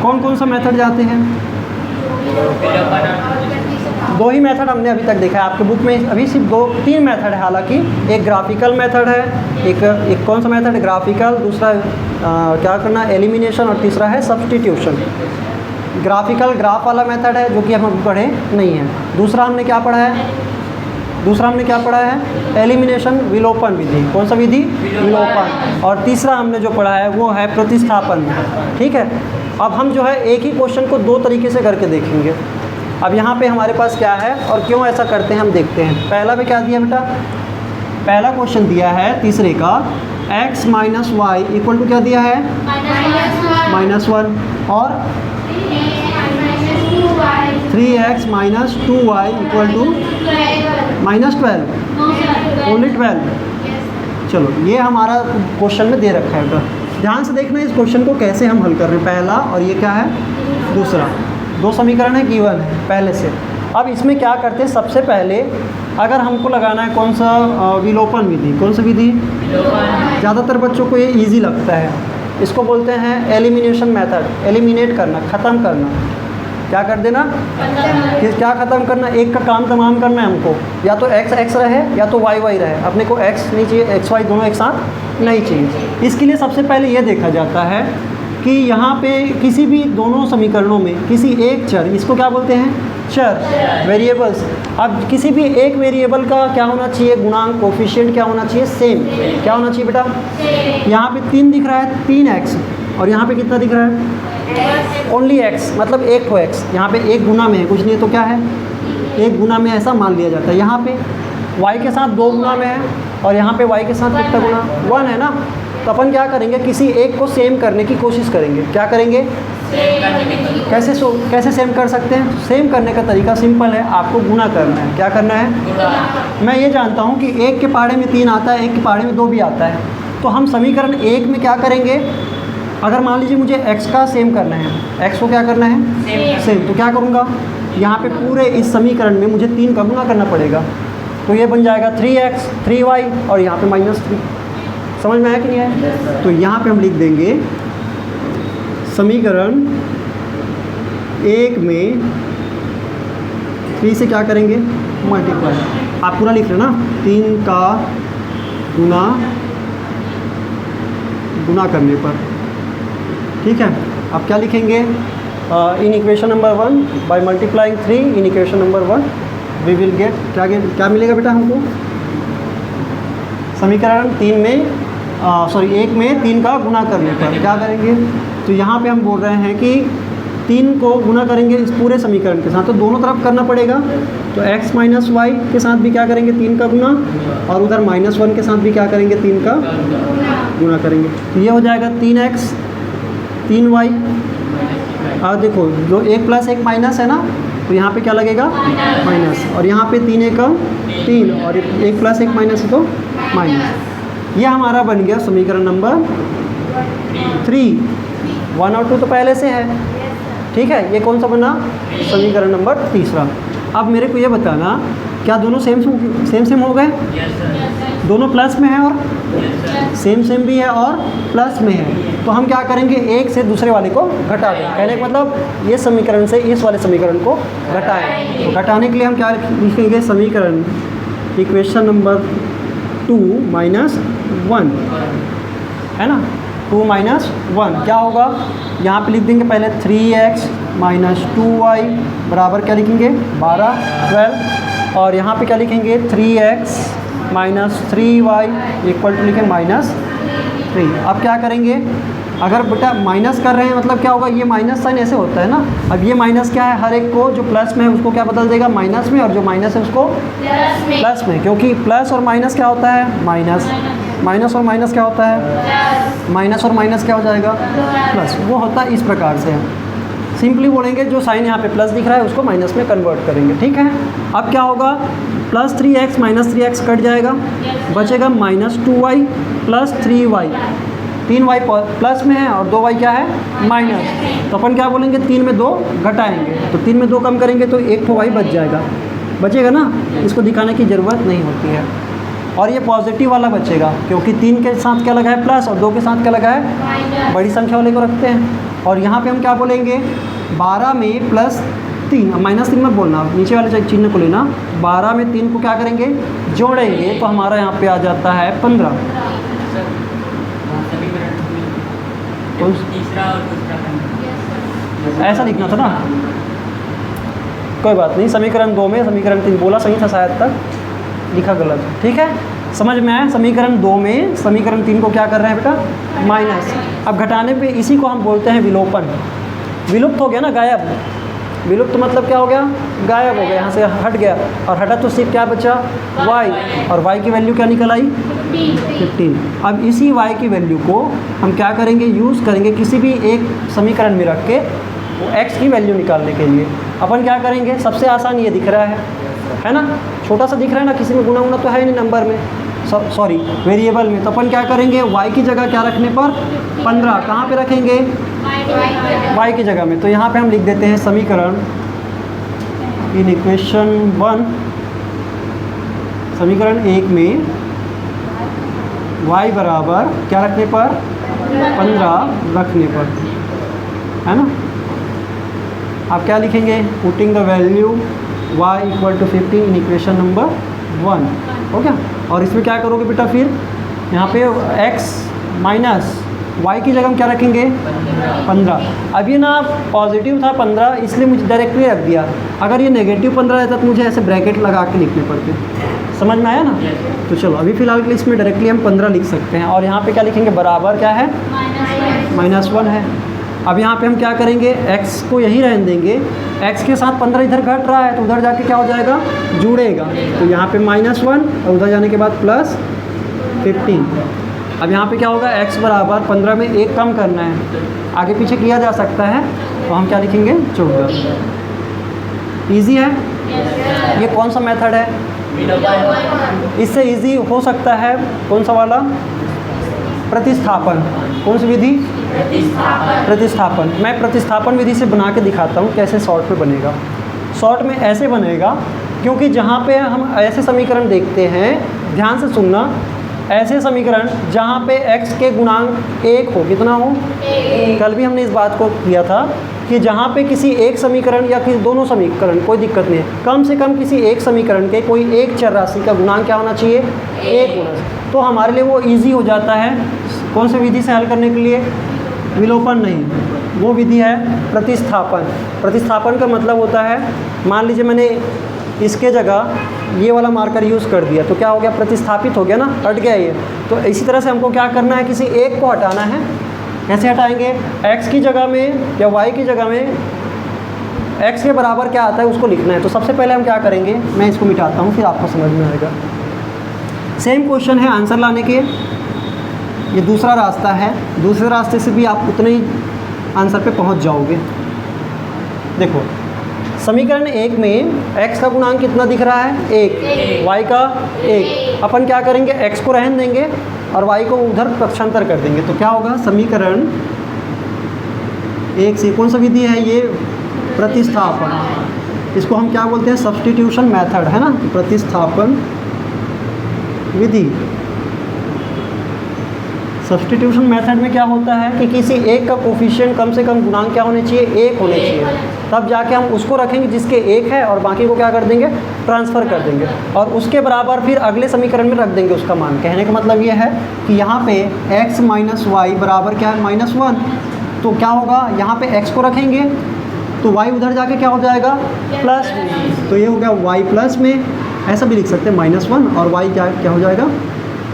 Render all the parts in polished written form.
कौन कौन सा मेथड जाते हैं? दो ही मेथड हमने अभी तक देखा है आपके बुक में, अभी सिर्फ 2-3 मेथड है। हालांकि एक ग्राफिकल मेथड है, एक कौन सा मेथड है? ग्राफिकल, दूसरा क्या करना, एलिमिनेशन, और तीसरा है सब्स्टिट्यूशन। ग्राफिकल ग्राफ वाला मेथड है जो कि हम अभी पढ़े नहीं हैं। दूसरा हमने क्या पढ़ा है? एलिमिनेशन, विलोपन विधि। कौन सा विधि? विलोपन। और तीसरा हमने जो पढ़ा है वो है प्रतिस्थापन। ठीक है, अब हम जो है एक ही क्वेश्चन को 2 तरीके से करके देखेंगे। अब यहाँ पे हमारे पास क्या है और क्यों ऐसा करते हैं हम देखते हैं। पहला में क्या दिया बेटा? पहला क्वेश्चन दिया है तीसरे का x minus y equal to क्या दिया है? -1 और 3x minus 2y equal to -12, only 12। चलो ये हमारा क्वेश्चन में दे रखा है बेटा, ध्यान से देखना इस क्वेश्चन को कैसे हम हल कर रहे हैं। पहला और ये क्या है? दूसरा। 2 समीकरण है, गिवन है पहले से। अब इसमें क्या करते हैं, सबसे पहले अगर हमको लगाना है कौन सा? विलोपन विधि। कौन सा विधि? ज़्यादातर बच्चों को ये इजी लगता है। इसको बोलते हैं एलिमिनेशन मेथड। एलिमिनेट करना, ख़त्म करना। क्या कर देना? क्या ख़त्म करना? एक का काम तमाम करना है हमको। या तो x रहे या तो y रहे। अपने को x नहीं चाहिए, x y दोनों एक साथ नहीं चाहिए। इसके लिए सबसे पहले ये देखा जाता है कि यहाँ पे किसी भी दोनों समीकरणों में किसी एक चर, इसको क्या बोलते हैं? चर, वेरिएबल्स। अब किसी भी एक वेरिएबल का क्या होना चाहिए? गुणांक, कोफिशिएंट क्या होना चाहिए? सेम। क्या होना चाहिए बेटा? यहाँ पे 3 दिख रहा है, 3x, और यहाँ पे कितना दिख रहा है? ओनली x, मतलब एक को x। यहाँ पे एक गुना में है, कुछ नहीं है तो क्या है? एक गुना में, ऐसा मान लिया जाता है। यहाँ पे y के साथ 2 गुना में है और यहाँ पे y के साथ कितना गुना? 1 है ना। तो अपन क्या करेंगे? किसी एक को सेम करने की कोशिश करेंगे। क्या करेंगे? कैसे सेम कर सकते हैं? सेम करने का तरीका सिंपल है, आपको गुना करना है। क्या करना है? मैं ये जानता हूँ कि एक के पहाड़े में 3 आता है, एक के पहाड़े में 2 भी आता है। तो हम समीकरण 1 में क्या करेंगे? अगर मान लीजिए मुझे x का सेम करना है, x को क्या करना है? सेम। तो क्या करूँगा? यहाँ पे पूरे इस समीकरण में मुझे 3 का गुना करना पड़ेगा। तो ये बन जाएगा 3x 3y और यहाँ पे -3। समझ में आया कि नहीं आया? तो यहाँ पे हम लिख देंगे समीकरण 1 में 3 से क्या करेंगे? मल्टीप्लाई। आप पूरा लिख रहे ना, 3 का गुना करने पर। ठीक है, अब क्या लिखेंगे? In equation number 1 by multiplying 3 in equation number 1 we will get क्या मिलेगा बेटा हमको? समीकरण 1 में 3 का गुना करने पर क्या करेंगे? तो यहाँ पे हम बोल रहे हैं कि 3 को गुना करेंगे इस पूरे समीकरण के साथ, तो दोनों तरफ करना पड़ेगा। तो x माइनस वाई के साथ भी क्या करेंगे? 3 का गुना, और उधर -1 के साथ भी क्या करेंगे? 3 का गुना करेंगे। तो ये हो जाएगा 3x 3y। और देखो जो 1 + 1 माइनस है ना, तो यहाँ पे क्या लगेगा? माइनस। और यहाँ पे 3 × 1 3 और 1 + 1 माइनस है तो माइनस। ये हमारा बन गया समीकरण नंबर 3। 1 और 2 तो पहले से है। ठीक है, ये कौन सा बना? समीकरण नंबर 3। अब मेरे को ये बताना, क्या दोनों सेम हो गए? दोनों प्लस में है और सेम भी है और प्लस में है। तो हम क्या करेंगे? एक से दूसरे वाले को घटा दें। कहने का मतलब ये समीकरण से इस वाले समीकरण को घटाएं। तो घटाने के लिए हम क्या लिखेंगे? समीकरण इक्वेशन नंबर 2 - 1 है ना। 2 - 1 क्या होगा? यहाँ पे लिख देंगे पहले 3x - 2y बराबर क्या लिखेंगे? 12 12। और यहाँ पे क्या लिखेंगे? 3x - 3y इक्वल टू लिखें -3। अब क्या करेंगे? अगर बेटा माइनस कर रहे हैं मतलब क्या होगा? ये माइनस साइन ऐसे होता है ना। अब ये माइनस क्या है? हर एक को जो प्लस में है उसको क्या बदल देगा? माइनस में, और जो माइनस है उसको प्लस में। क्योंकि प्लस और माइनस क्या होता है? माइनस। माइनस और माइनस क्या होता है? माइनस और माइनस क्या हो जाएगा? प्लस। वो होता है इस प्रकार से। सिंपली बोलेंगे जो साइन यहाँ पे प्लस दिख रहा है उसको माइनस में कन्वर्ट करेंगे। ठीक है, अब क्या होगा? +3x - 3x कट जाएगा, बचेगा -2y + 3y। 3y प्लस में है और 2y क्या है? माइनस। तो अपन क्या बोलेंगे? 3 में 2 घटाएंगे, तो 3 में 2 कम करेंगे तो 1 तो y बच जाएगा। बचेगा ना, इसको दिखाने की ज़रूरत नहीं होती है। और ये पॉजिटिव वाला बचेगा क्योंकि 3 के साथ क्या लगा है? प्लस, और 2 के साथ क्या लगा है? बड़ी संख्या वाले को रखते हैं। और यहाँ पे हम क्या बोलेंगे 12 में प्लस 3, माइनस 3 मत बोलना, नीचे वाले चिन्ह को लेना। 12 में 3 को क्या करेंगे जोड़ेंगे तो हमारा यहाँ पे आ जाता है 15। ऐसा लिखना था ना, कोई बात नहीं। समीकरण 2 में समीकरण 3 बोला सही था शायद, तक लिखा गलत, ठीक है, समझ में आया। समीकरण 2 में समीकरण 3 को क्या कर रहे हैं बेटा माइनस। अब घटाने पे इसी को हम बोलते हैं विलोपन। विलुप्त हो गया ना, गायब। विलुप्त मतलब क्या हो गया, गायब हो गया, यहाँ से हट गया, और हटा तो सिर्फ क्या बचा y, और y की वैल्यू क्या निकल आई 15। अब इसी y की वैल्यू को हम क्या करेंगे, यूज़ करेंगे किसी भी एक समीकरण में रख के वो x की वैल्यू निकालने के लिए। अपन क्या करेंगे, सबसे आसान ये दिख रहा है ना, छोटा सा दिख रहा है ना, किसी में गुना गुना तो है नहीं नंबर में, सॉरी वेरिएबल में। तो अपन क्या करेंगे, y की जगह क्या रखने पर 15, कहाँ पे रखेंगे y की जगह में। तो यहाँ पे हम लिख देते हैं समीकरण इन इक्वेशन 1, समीकरण 1 में y बराबर क्या रखने पर 15 रखने पर, है ना। आप क्या लिखेंगे, putting the value y equal to 15 in equation number 1, हो गया। और इसमें क्या करोगे बेटा, फिर यहाँ पे x माइनस y की जगह हम क्या रखेंगे 15। अब ये ना पॉजिटिव था 15, इसलिए मुझे डायरेक्टली रख दिया। अगर ये नेगेटिव 15 रहता तो मुझे ऐसे ब्रैकेट लगा के लिखने पड़ते। समझ में आया ना। तो चलो अभी फ़िलहाल के लिए इसमें डायरेक्टली हम 15 लिख सकते हैं, और यहाँ पे क्या लिखेंगे, बराबर क्या है -1 है। अब यहाँ पे हम क्या करेंगे, x को यहीं रहने देंगे, x के साथ 15 इधर घट रहा है तो उधर जाके क्या हो जाएगा, जुड़ेगा। तो यहाँ पे -1 और उधर जाने के बाद +15। अब यहाँ पे क्या होगा, x बराबर 15 में 1 कम करना है, आगे पीछे किया जा सकता है, तो हम क्या लिखेंगे 14। ईजी है। ये कौन सा मेथड है, इससे इजी हो सकता है कौन सा वाला, प्रतिस्थापन। कौन सी विधि, प्रतिस्थापन। मैं प्रतिस्थापन विधि से बना के दिखाता हूँ कैसे शॉर्ट में बनेगा। शॉर्ट में ऐसे बनेगा, क्योंकि जहाँ पे हम ऐसे समीकरण देखते हैं, ध्यान से सुनना, ऐसे समीकरण जहाँ पे x के गुणांक 1 हो, कितना हो, कल भी हमने इस बात को किया था कि जहाँ पे किसी एक समीकरण या किसी दोनों समीकरण, कोई दिक्कत नहीं है, कम से कम किसी एक समीकरण के कोई एक चर राशि का गुणांक क्या होना चाहिए, 1 होना चाहिए। तो हमारे लिए वो इजी हो जाता है कौन सी विधि से हल करने के लिए, विलोपन नहीं, वो विधि है प्रतिस्थापन। प्रतिस्थापन का मतलब होता है, मान लीजिए मैंने इसके जगह ये वाला मार्कर यूज़ कर दिया तो क्या हो गया, प्रतिस्थापित हो गया ना, हट गया ये। तो इसी तरह से हमको क्या करना है, किसी एक को हटाना है। कैसे हटाएंगे, x की जगह में या y की जगह में x के बराबर क्या आता है उसको लिखना है। तो सबसे पहले हम क्या करेंगे, मैं इसको मिटाता हूँ फिर आपको समझ में आएगा। सेम क्वेश्चन है, आंसर लाने के ये दूसरा रास्ता है, दूसरे रास्ते से भी आप उतने ही आंसर पे पहुँच जाओगे। देखो समीकरण 1 में x का गुणांक कितना दिख रहा है, 1, y का 1। अपन क्या करेंगे, x को रहने देंगे और y को उधर पक्षांतर कर देंगे। तो क्या होगा, समीकरण 1 से कौन सा विधि है ये, प्रतिस्थापन। इसको हम क्या बोलते हैं, सब्स्टिट्यूशन मेथड, है ना, प्रतिस्थापन विधि। सब्स्टिट्यूशन मेथड में क्या होता है कि किसी एक का कोफिशिएंट कम से कम गुणांक क्या होने चाहिए, 1 होने चाहिए, तब जाके हम उसको रखेंगे जिसके 1 है और बाकी को क्या कर देंगे, ट्रांसफ़र कर देंगे, और उसके बराबर फिर अगले समीकरण में रख देंगे उसका मान। कहने का मतलब ये है कि यहाँ पे x माइनस वाई बराबर क्या है, -1। तो क्या होगा, यहाँ पे x को रखेंगे तो y उधर जाके क्या हो जाएगा, प्लस। तो ये हो गया y प्लस में, ऐसा भी लिख सकते हैं -1, और y क्या हो जाएगा,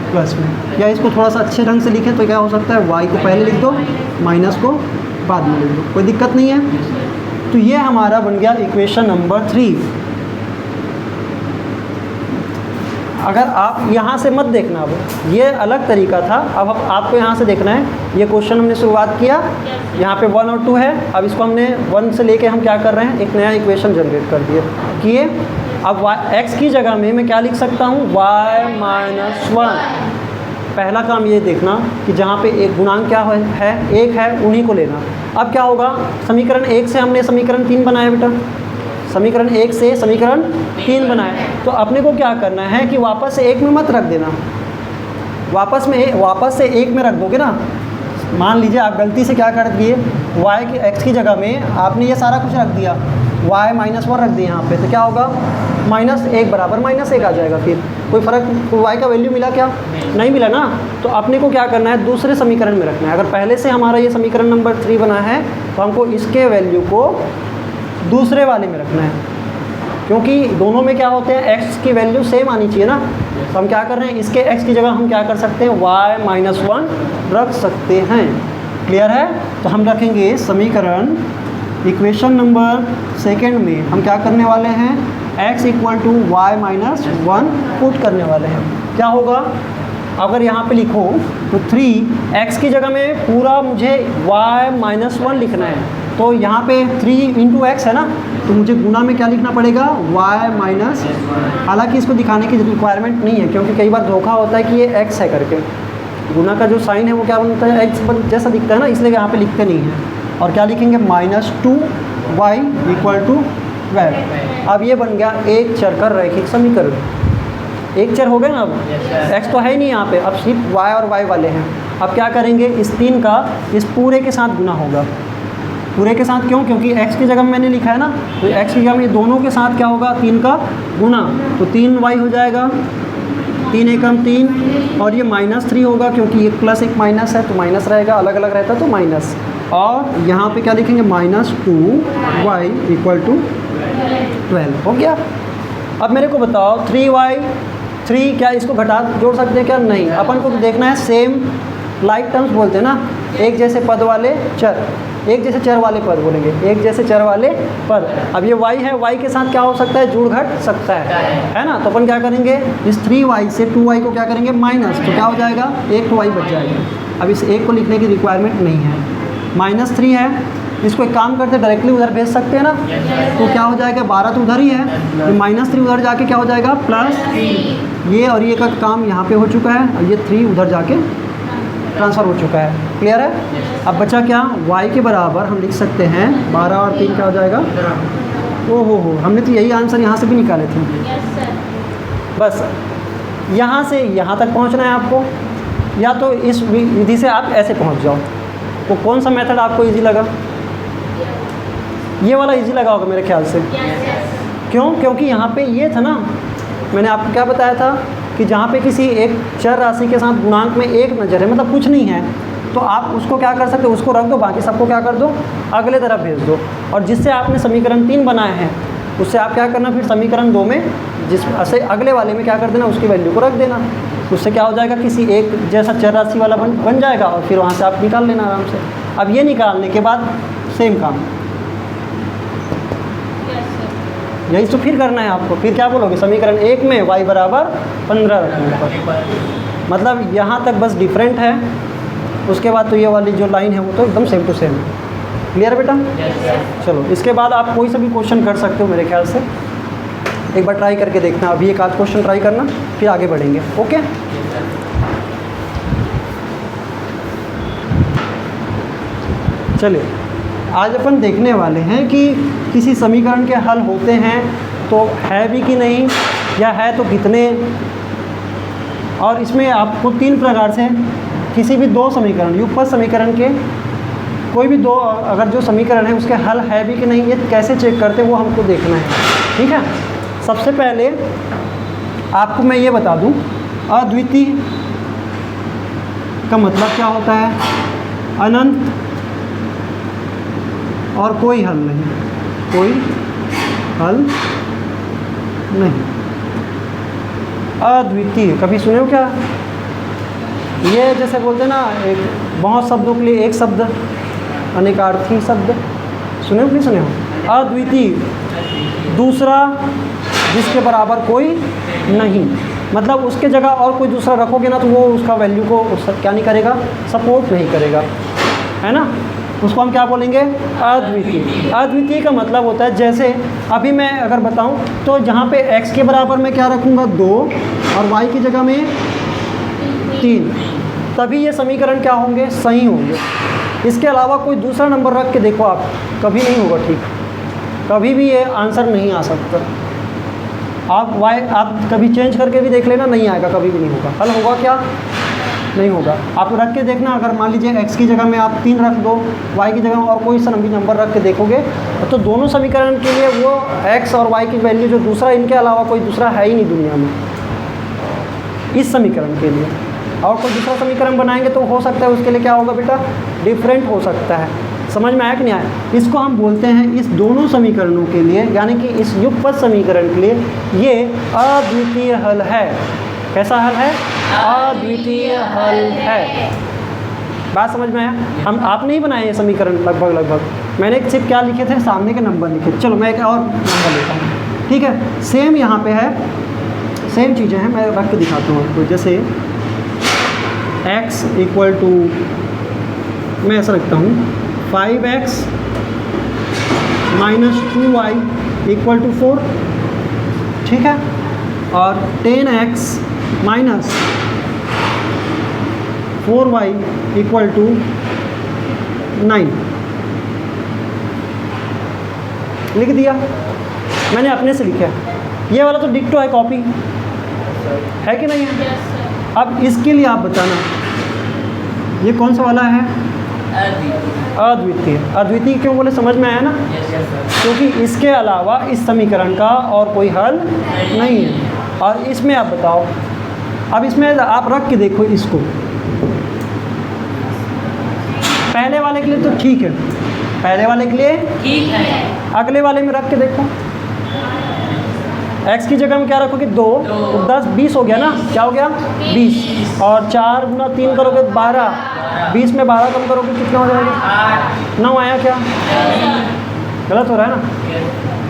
प्लस में। या इसको थोड़ा सा अच्छे ढंग से लिखें तो क्या हो सकता है, y को पहले लिख दो, माइनस को बाद में लिख दो, कोई दिक्कत नहीं है। तो ये हमारा बन गया इक्वेशन नंबर 3। अगर आप यहाँ से मत देखना, अब ये अलग तरीका था, अब आपको यहाँ से देखना है। ये क्वेश्चन हमने शुरुआत किया, यहाँ पे 1 और 2 है, अब इसको हमने 1 से लेके हम क्या कर रहे हैं, एक नया इक्वेशन जनरेट कर दिए किए। अब x की जगह में मैं क्या लिख सकता हूँ, y-1। पहला काम ये देखना कि जहाँ पे एक गुणांक क्या है, 1 है, उन्हीं को लेना। अब क्या होगा, समीकरण 1 से हमने समीकरण 3 बनाया बेटा, समीकरण 1 से समीकरण 3 बनाए। तो अपने को क्या करना है कि वापस से 1 में मत रख देना, वापस से 1 में रख दोगे ना। मान लीजिए आप गलती से क्या कर दिए, y की x की जगह में आपने ये सारा कुछ रख दिया, y -1 रख दिया यहाँ पे, तो क्या होगा -1 बराबर -1 आ जाएगा। फिर कोई फ़र्क, y का वैल्यू मिला क्या? नहीं मिला ना। तो अपने को क्या करना है, दूसरे समीकरण में रखना है। अगर पहले से हमारा ये समीकरण नंबर 3 बना है तो हमको इसके वैल्यू को दूसरे वाले में रखना है, क्योंकि दोनों में क्या होते हैं, x की वैल्यू सेम आनी चाहिए ना। तो हम क्या कर रहे हैं, इसके x की जगह हम क्या कर सकते हैं, y -1 रख सकते हैं। क्लियर है? तो हम रखेंगे समीकरण इक्वेशन नंबर 2 में हम क्या करने वाले हैं, x = y -1 पुट करने वाले हैं। क्या होगा, अगर यहाँ पे लिखो तो 3x की जगह में पूरा मुझे y -1 लिखना है, तो यहाँ पे 3 × x है ना, तो मुझे गुना में क्या लिखना पड़ेगा, y-। हालांकि इसको दिखाने की रिक्वायरमेंट नहीं है, क्योंकि कई बार धोखा होता है कि ये x है करके। गुना का जो साइन है वो क्या बनता है, x जैसा दिखता है ना, इसलिए यहाँ पे लिखते नहीं हैं। और क्या लिखेंगे, -2y = 12। अब ये बन गया एक चर का रैखिक समीकरण। एक चर हो गया ना, अब x तो है ही नहीं यहाँ पे, अब सिर्फ y और y वाले हैं। अब क्या करेंगे, इस 3 का इस पूरे के साथ गुना होगा। पूरे के साथ क्यों, क्योंकि x की जगह में मैंने लिखा है ना, तो x की जगह में दोनों के साथ क्या होगा, 3 का गुना, तो 3y हो जाएगा, 3 एकम 3, और ये -3 होगा क्योंकि ये प्लस एक माइनस है तो माइनस रहेगा, अलग अलग रहता तो माइनस। और यहाँ पे क्या लिखेंगे, -2y = 12 हो गया। अब मेरे को बताओ 3 क्या इसको घटा जोड़ सकते हैं क्या? नहीं, अपन को तो देखना है सेम लाइक टर्म्स बोलते हैं ना, एक जैसे पद वाले चर, एक जैसे चर वाले पद बोलेंगे, एक जैसे चर वाले पद। अब ये y है, y के साथ क्या हो सकता है, जुड़ घट सकता है ना। तो अपन क्या करेंगे, इस 3y से 2y को क्या करेंगे, माइनस, तो क्या हो जाएगा, एक तो y बच जाएगा। अब इस एक को लिखने की रिक्वायरमेंट नहीं है, -3 है, इसको एक काम करते डायरेक्टली उधर भेज सकते हैं ना, तो क्या हो जाएगा, 12 तो उधर ही है, तो -3 उधर जाके क्या हो जाएगा, +, ये और ये का काम यहाँ पे हो चुका है, और ये 3 उधर जाके ट्रांसफ़र हो चुका है। क्लियर है? अब बचा क्या, y के बराबर हम लिख सकते हैं 12 और 3 क्या हो जाएगा, ओहो हो, हमने तो यही आंसर यहाँ से भी निकाले थे। बस यहाँ से यहाँ तक पहुँचना है आपको, या तो इस विधि से आप ऐसे पहुँच जाओ। तो कौन सा मेथड आपको इजी लगा? ये वाला इजी लगा होगा मेरे ख्याल से। क्यों? क्योंकि यहाँ पे ये था ना, मैंने आपको क्या बताया था कि जहाँ पे किसी एक चर राशि के साथ गुणांक में एक नज़र है, मतलब कुछ नहीं है, तो आप उसको क्या कर सकते हो, उसको रख दो, बाकी सबको क्या कर दो, अगले तरफ भेज दो। और जिससे आपने समीकरण 3 बनाए हैं, उससे आप क्या करना, फिर समीकरण 2 में जिससे अगले वाले में क्या कर देना, उसकी वैल्यू को रख देना। उससे क्या हो जाएगा, किसी एक जैसा चर राशि वाला बन जाएगा, और फिर वहाँ से आप निकाल लेना आराम से। अब ये निकालने के बाद सेम काम, यही तो फिर करना है आपको। फिर क्या बोलोगे, समीकरण 1 में y = 15 रखने पर, मतलब यहाँ तक बस डिफरेंट है, उसके बाद तो ये वाली जो लाइन है वो तो एकदम सेम टू सेम है। क्लियर है बेटा? चलो, इसके बाद आप कोई सा भी क्वेश्चन कर सकते हो मेरे ख्याल से, एक बार ट्राई करके देखना। अभी एक आध क्वेश्चन ट्राई करना, फिर आगे बढ़ेंगे। ओके, चलिए आज अपन देखने वाले हैं कि किसी समीकरण के हल होते हैं तो है भी कि नहीं, या है तो कितने। और इसमें आपको 3 प्रकार से किसी भी 2 समीकरण, युगपत समीकरण के कोई भी 2 अगर जो समीकरण है उसके हल है भी कि नहीं, ये कैसे चेक करते वो हमको देखना है। ठीक है, सबसे पहले आपको मैं ये बता दूं, अद्वितीय का मतलब क्या होता है, अनंत और कोई हल नहीं, कोई हल नहीं। अद्वितीय कभी सुने हो क्या? ये जैसे बोलते हैं ना, एक बहुत शब्दों के लिए एक शब्द, अनेकार्थी शब्द, सुने हो कि नहीं सुने हो? अद्वितीय, दूसरा जिसके बराबर कोई नहीं, मतलब उसके जगह और कोई दूसरा रखोगे ना तो वो उसका वैल्यू को क्या नहीं करेगा, सपोर्ट नहीं करेगा, है ना। उसको हम क्या बोलेंगे, अद्वितीय। अद्वितीय का मतलब होता है, जैसे अभी मैं अगर बताऊं तो जहाँ पे x के बराबर मैं क्या रखूँगा, 2, और y की जगह में 3, तभी ये समीकरण क्या होंगे, सही होंगे। इसके अलावा कोई दूसरा नंबर रख के देखो आप, कभी नहीं होगा ठीक, कभी भी ये आंसर नहीं आ सकता। आप कभी चेंज करके भी देख लेना, नहीं आएगा, कभी भी नहीं होगा। हल होगा क्या, नहीं होगा। आप रख के देखना, अगर मान लीजिए x की जगह में आप 3 रख दो, y की जगह में और कोई सा नंबर रख के देखोगे तो दोनों समीकरण के लिए वो x और y की वैल्यू जो दूसरा, इनके अलावा कोई दूसरा है ही नहीं दुनिया में इस समीकरण के लिए। और कोई दूसरा समीकरण बनाएंगे तो हो सकता है उसके लिए क्या होगा बेटा, डिफरेंट हो सकता है। समझ में आया कि नहीं आया? इसको हम बोलते हैं इस दोनों समीकरणों के लिए, यानी कि इस युगपत समीकरण के लिए ये अद्वितीय हल है। कैसा हल है? अद्वितीय हल है। बात समझ में आया? हम आपने ही बनाए ये समीकरण लगभग। मैंने सिर्फ क्या लिखे थे, सामने के नंबर लिखे। चलो मैं एक और नंबर लेता हूँ, ठीक है। सेम यहाँ पे है, सेम चीज़ें हैं, मैं रख के दिखाता हूँ आपको। जैसे x इक्वल टू, मैं ऐसा रखता हूँ 5x minus 2y equal to 4, ठीक है। और 10x minus 4y equal to 9 लिख दिया। मैंने अपने से लिखा। ये वाला तो डिक्टो है, कॉपी है कि नहीं है? अब इसके लिए आप बताना ये कौन सा वाला है? अद्वितीय। अद्वितीय क्यों बोले, समझ में आया ना? क्योंकि इसके अलावा इस समीकरण का और कोई हल नहीं है। और इसमें आप बताओ, अब इसमें आप रख के देखो इसको। पहले वाले के लिए तो ठीक है, पहले वाले के लिए ठीक है। अगले वाले में रख के देखो, x की जगह में क्या रखोगे? 2 तो 10 20 हो गया ना? क्या हो गया? 20। और 4 गुना 3 करोगे 12, 20 में 12 कम करोगे कितना हो जाएगा? 9 आया क्या? गलत हो रहा है ना?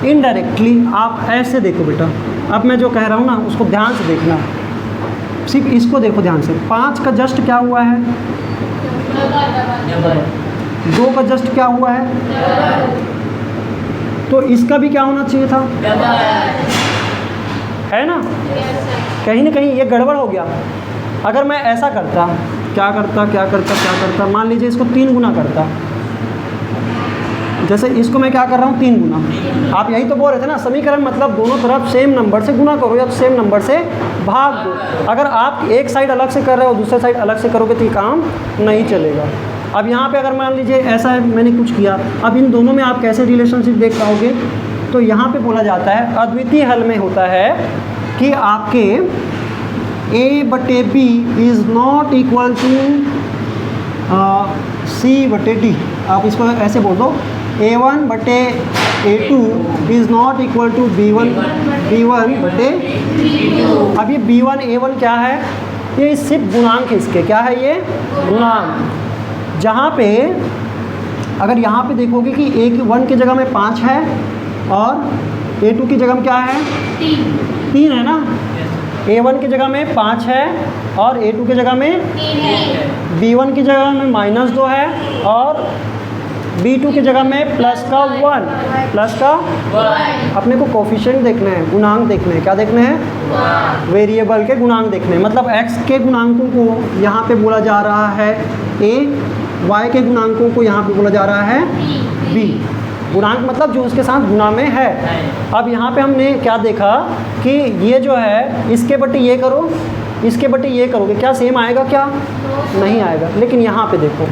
इनडायरेक्टली आप ऐसे देखो बेटा, अब मैं जो कह रहा हूँ ना उसको ध्यान से देखना, सिर्फ इसको देखो ध्यान से। 5 का जस्ट क्या हुआ है? 2 का जस्ट क्या हुआ है? तो इसका भी क्या होना चाहिए था? है ना? कहीं ना कहीं ये गड़बड़ हो गया। अगर मैं ऐसा करता, क्या करता, मान लीजिए इसको 3 गुना करता, जैसे इसको मैं क्या कर रहा हूँ 3 गुना। आप यही तो बोल रहे थे ना, समीकरण मतलब दोनों तरफ सेम नंबर से गुना करो या सेम नंबर से भाग दो। अगर आप एक साइड अलग से कर रहे हो, दूसरे साइड अलग से करोगे तो ये काम नहीं चलेगा। अब यहाँ पे अगर मान लीजिए ऐसा है, मैंने कुछ किया, अब इन दोनों में आप कैसे रिलेशनशिप देख पाओगे? तो यहाँ पे बोला जाता है अद्वितीय हल में होता है कि आपके a/b is not equal to c/d। आप इसको ऐसे बोल दो, a1/a2 is not equal to b1/b2। अब ये b1 a1 क्या है? ये सिर्फ गुणांक है इसके। क्या है ये? गुणांक। जहाँ पे अगर यहाँ पे देखोगे कि a1 की जगह में 5 है और a2 की जगह में क्या है? 3 है ना? a1 की जगह में 5 है और a2 की जगह में 3 है। b1 की जगह में -2 है और b2 की जगह में प्लस का 1। अपने को कोफिशिएंट देखना है, गुणांक देखने हैं। क्या देखने हैं? वेरिएबल के गुणांक देखने हैं। मतलब x के गुणांकों को यहाँ पे बोला जा रहा है a, y के गुणांकों को यहाँ पे बोला जा रहा है b। गुणांक मतलब जो उसके साथ गुणा में है। अब यहाँ पे हमने क्या देखा कि ये जो है इसके बटे ये करो, इसके बटे ये करोगे, क्या सेम आएगा? क्या नहीं आएगा। लेकिन यहाँ पे देखो,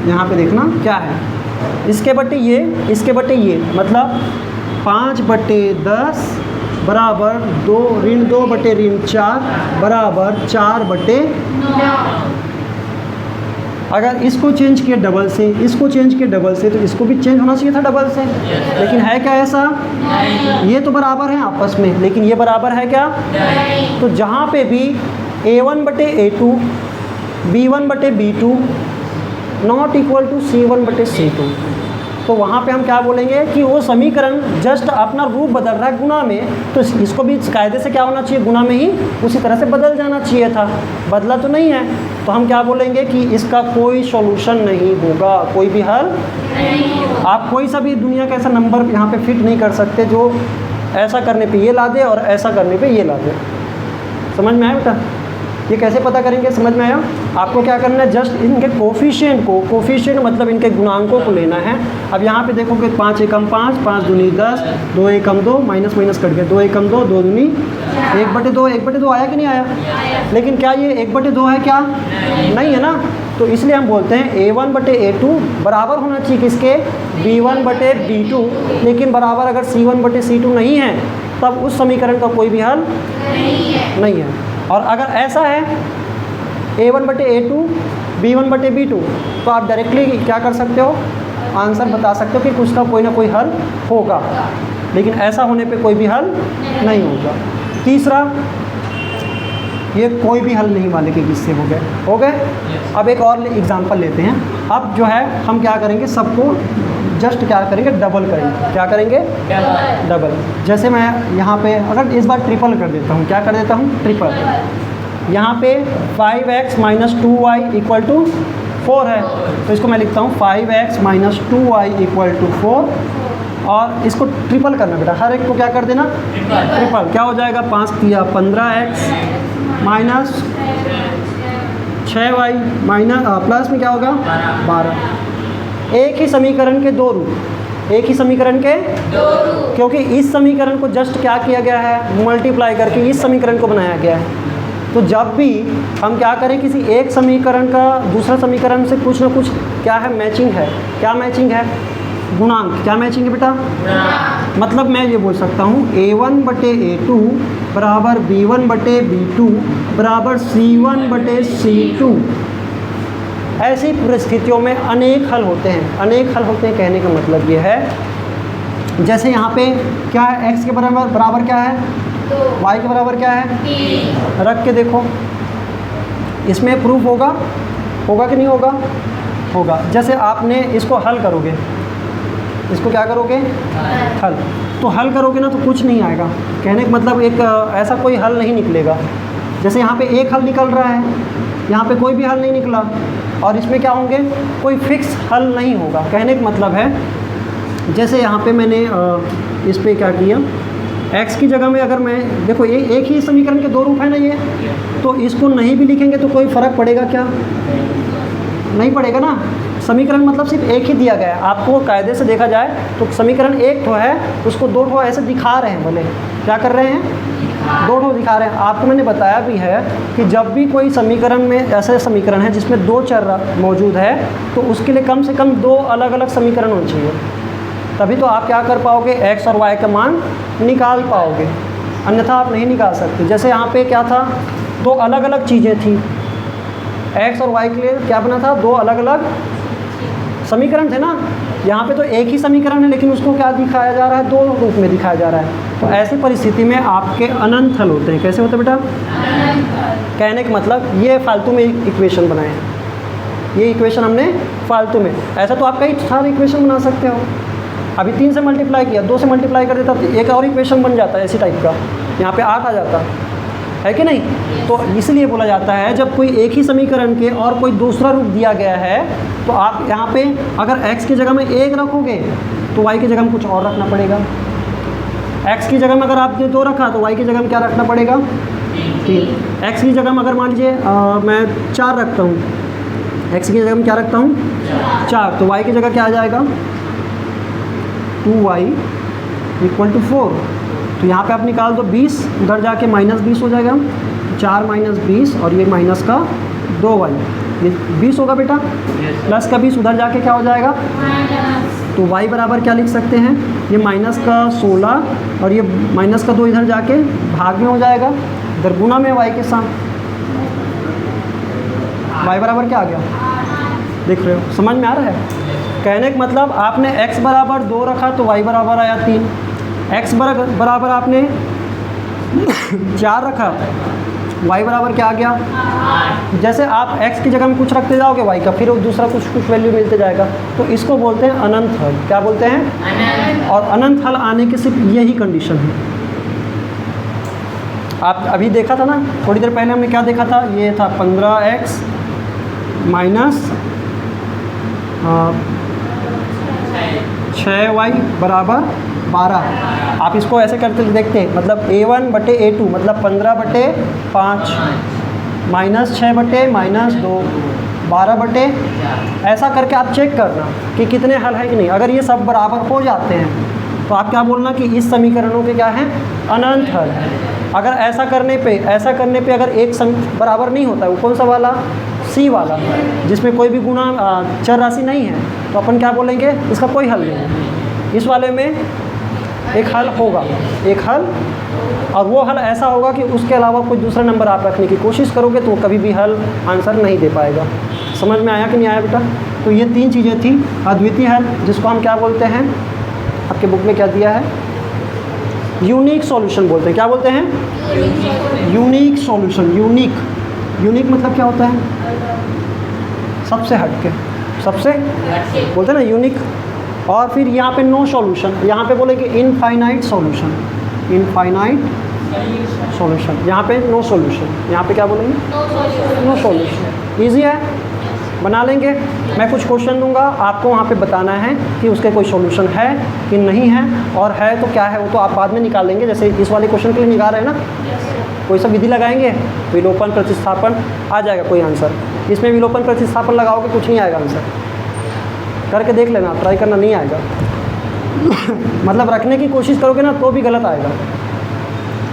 यहाँ पे देखना क्या है, इसके बटे ये, इसके बटे ये, मतलब 5/10 बराबर 2-4 बराबर 4/9। अगर इसको चेंज किया डबल से, इसको चेंज किया डबल से, तो इसको भी चेंज होना चाहिए था डबल से। लेकिन है क्या ऐसा? ये तो बराबर है आपस में, लेकिन ये बराबर है क्या? तो जहाँ पे भी a1/a2 b1/b2 not equal to c1/c2, तो वहाँ पे हम क्या बोलेंगे कि वो समीकरण जस्ट अपना रूप बदल रहा है गुणा में, तो इसको भी कायदे से क्या होना चाहिए? गुणा में ही उसी तरह से बदल जाना चाहिए था। बदला तो नहीं है, तो हम क्या बोलेंगे कि इसका कोई सॉल्यूशन नहीं होगा, कोई भी हल नहीं। आप कोई सा भी दुनिया का ऐसा नंबर यहाँ पे फिट नहीं कर सकते जो ऐसा करने पे ये ला दे और ऐसा करने पे ये ला दे। समझ में आया बेटा? ये कैसे पता करेंगे, समझ में आया? आपको क्या करना है, जस्ट इनके कोफिशिएंट को, कोफिशिएंट मतलब इनके गुणांकों को लेना है। अब यहाँ पे देखोगे 5 एकम 5, 5 दूनी 10, 2 एकम 2, माइनस माइनस कट गया, 2 एकम 2, 2 दूनी 1/2, 1/2 आया कि नहीं आया? लेकिन क्या ये 1/2 है क्या? नहीं है ना। तो इसलिए हम बोलते हैं A1/A2 बराबर होना चाहिए किसके, B1/B2। लेकिन बराबर अगर C1/C2 नहीं है तब उस समीकरण का कोई भी हल नहीं है। और अगर ऐसा है A1/A2 B1/B2 तो आप डायरेक्टली क्या कर सकते हो, आंसर बता सकते हो कि कुछ का कोई ना कोई हल होगा। लेकिन ऐसा होने पे कोई भी हल नहीं होगा। तीसरा, ये कोई भी हल नहीं वाले के किससे हो गए। अब एक और एग्जांपल लेते हैं। अब जो है हम क्या करेंगे, सबको जस्ट क्या करेंगे, डबल करेंगे। क्या करेंगे, डबल। जैसे मैं यहाँ पे अगर इस बार ट्रिपल कर देता हूँ, क्या कर देता हूँ, ट्रिपल। यहाँ पे 5x - 2y = 4 है, तो इसको मैं लिखता हूँ 5x - 2y = 4। और इसको ट्रिपल करना बेटा, हर एक को क्या कर देना, ट्रिपल। क्या हो जाएगा, 5 × 15x minus 6y minus plus में क्या होगा 12। एक ही समीकरण के दो रूप, एक ही समीकरण के दो रूप, क्योंकि इस समीकरण को जस्ट क्या किया गया है, मल्टीप्लाई करके इस समीकरण को बनाया गया है। तो जब भी हम क्या करें, किसी एक समीकरण का दूसरा समीकरण से कुछ ना कुछ क्या है, मैचिंग है। क्या मैचिंग है, गुणांक। क्या मैचिंग है बेटा, मतलब मैं ये बोल सकता हूँ A1/A2 बराबर B1/B2 बराबर C1/C2। ऐसी परिस्थितियों में अनेक हल होते हैं। अनेक हल होते हैं कहने का मतलब ये है, जैसे यहाँ पे क्या है, x के बराबर क्या है, y के बराबर क्या है, 3। रख के देखो, इसमें प्रूफ होगा कि नहीं होगा, होगा। जैसे आपने इसको हल करोगे, इसको क्या करोगे, हल। तो हल करोगे ना तो कुछ नहीं आएगा। कहने का मतलब एक ऐसा कोई हल नहीं निकलेगा। जैसे यहाँ पे एक हल निकल रहा है, यहाँ पे कोई भी हल नहीं निकला, और इसमें क्या होंगे, कोई फिक्स हल नहीं होगा। कहने का मतलब है, जैसे यहाँ पे मैंने इस पर क्या किया, x की जगह में अगर मैं देखो एक ही समीकरण के दो रूप है ना ये, तो इसको नहीं भी लिखेंगे तो कोई फ़र्क पड़ेगा क्या, नहीं पड़ेगा ना। समीकरण मतलब सिर्फ एक ही दिया गया है। आपको कायदे से देखा जाए तो समीकरण एक ठो है, उसको दो ठो ऐसे दिखा रहे हैं, बोले क्या कर रहे हैं, दो ठो दिखा रहे हैं। आपको मैंने बताया भी है कि जब भी कोई समीकरण में ऐसे समीकरण है जिसमें दो चर मौजूद है, तो उसके लिए कम से कम दो अलग अलग समीकरण होने चाहिए, तभी तो आप क्या कर पाओगे, x और y का मान निकाल पाओगे, अन्यथा आप नहीं निकाल सकते। जैसे यहाँ पे क्या था, दो अलग अलग चीज़ें थी, x और y के लिए क्या बना था, दो अलग अलग समीकरण थे ना। यहाँ पे तो एक ही समीकरण है, लेकिन उसको क्या दिखाया जा रहा है, दो रूप में दिखाया जा रहा है। तो ऐसी परिस्थिति में आपके अनंत हल होते हैं। कैसे होते हैं बेटा, कहने का मतलब ये फालतू में इक्वेशन बनाए हैं, ये इक्वेशन हमने फालतू में। ऐसा तो आप कई सारे इक्वेशन बना सकते हो। अभी 3 से मल्टीप्लाई किया, 2 से मल्टीप्लाई कर देता तो एक और इक्वेशन बन जाता है इसी टाइप का, यहाँ पे 8 आ जाता है कि नहीं। तो इसलिए बोला जाता है जब कोई एक ही समीकरण के और कोई दूसरा रूप दिया गया है, तो आप यहाँ पे अगर x की जगह में 1 रखोगे तो y की जगह में कुछ और रखना पड़ेगा। x की जगह में अगर आपने 2 रखा तो y की जगह में क्या रखना पड़ेगा, 3। x की जगह में अगर मान लीजिए मैं 4 रखता हूँ, x की जगह में क्या रखता हूँ, 4, तो y की जगह क्या आ जाएगा, 2y = 4। तो यहाँ पे आप निकाल दो 20, उधर जाके -20 हो जाएगा, 4 - 20 और ये माइनस का 2y, ये 20 होगा बेटा, प्लस का 20 उधर जाके क्या हो जाएगा, तो y बराबर क्या लिख सकते हैं, ये माइनस का 16 और ये माइनस का 2 इधर जाके भाग में हो जाएगा, इधर गुना में y के साथ, y बराबर क्या आ गया, देख रहे हो, समझ में आ रहा है। कहने का मतलब आपने x बराबर 2 रखा तो y बराबर आया 3, x बराबर आपने 4 रखा, y बराबर क्या आ गया। जैसे आप x की जगह में कुछ रखते जाओगे y का फिर दूसरा कुछ वैल्यू मिलते जाएगा, तो इसको बोलते हैं अनंत हल। क्या बोलते हैं, अनंत। और अनंत हल आने की सिर्फ यही कंडीशन है। आप अभी देखा था ना, थोड़ी देर पहले हमने क्या देखा था, ये था 15x माइनस 6y बराबर 12। आप इसको ऐसे करते देखते हैं, मतलब A1/A2 मतलब 15/5, -6/-2 12/, ऐसा करके आप चेक करना कि कितने हल है कि नहीं। अगर ये सब बराबर हो जाते हैं तो आप क्या बोलना कि इस समीकरणों के क्या हैं, अनंत हल है। अगर ऐसा करने पे अगर एक बराबर नहीं होता है, वो कौन सा वाला, सी वाला, जिसमें कोई भी गुणा चर राशि नहीं है, तो अपन क्या बोलेंगे, इसका कोई हल नहीं है। इस वाले में एक हल होगा, एक हल, और वो हल ऐसा होगा कि उसके अलावा कोई दूसरा नंबर आप रखने की कोशिश करोगे तो कभी भी हल आंसर नहीं दे पाएगा। समझ में आया कि नहीं आया बेटा? तो ये 3 चीज़ें थी। अद्वितीय हल, जिसको हम क्या बोलते हैं, आपके बुक में क्या दिया है, यूनिक सॉल्यूशन बोलते हैं। क्या बोलते हैं? Unique solution. यूनिक मतलब क्या होता है, सबसे हटके, सबसे बोलते हैं ना यूनिक। और फिर यहाँ पे नो सॉल्यूशन, यहाँ पे बोलेंगे इनफाइनाइट सॉल्यूशन, इनफाइनाइट सॉल्यूशन। यहाँ पे नो सॉल्यूशन, यहाँ पे क्या बोलेंगे, नो सॉल्यूशन। ईजी है, बना लेंगे। मैं कुछ क्वेश्चन दूंगा, आपको वहाँ पे बताना है कि उसके कोई सॉल्यूशन है कि नहीं है, और है तो क्या है वो तो आप बाद में निकाल लेंगे। जैसे इस वाले क्वेश्चन के लिए निकाल रहे हैं ना, कोई सा विधि लगाएंगे, विलोपन प्रतिस्थापन, आ जाएगा कोई आंसर। इसमें विलोपन प्रतिस्थापन लगाओगे कुछ नहीं आएगा आंसर, करके देख लेना, ट्राई करना, नहीं आएगा। मतलब रखने की कोशिश करोगे ना तो भी गलत आएगा।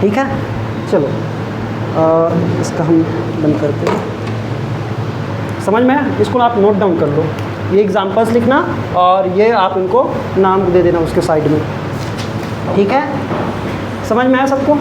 ठीक है, चलो इसका हम बंद करते हैं। समझ में आया? इसको आप नोट डाउन कर लो, ये एग्जाम्पल्स लिखना और ये आप इनको नाम दे देना उसके साइड में। ठीक है, समझ में आया सबको?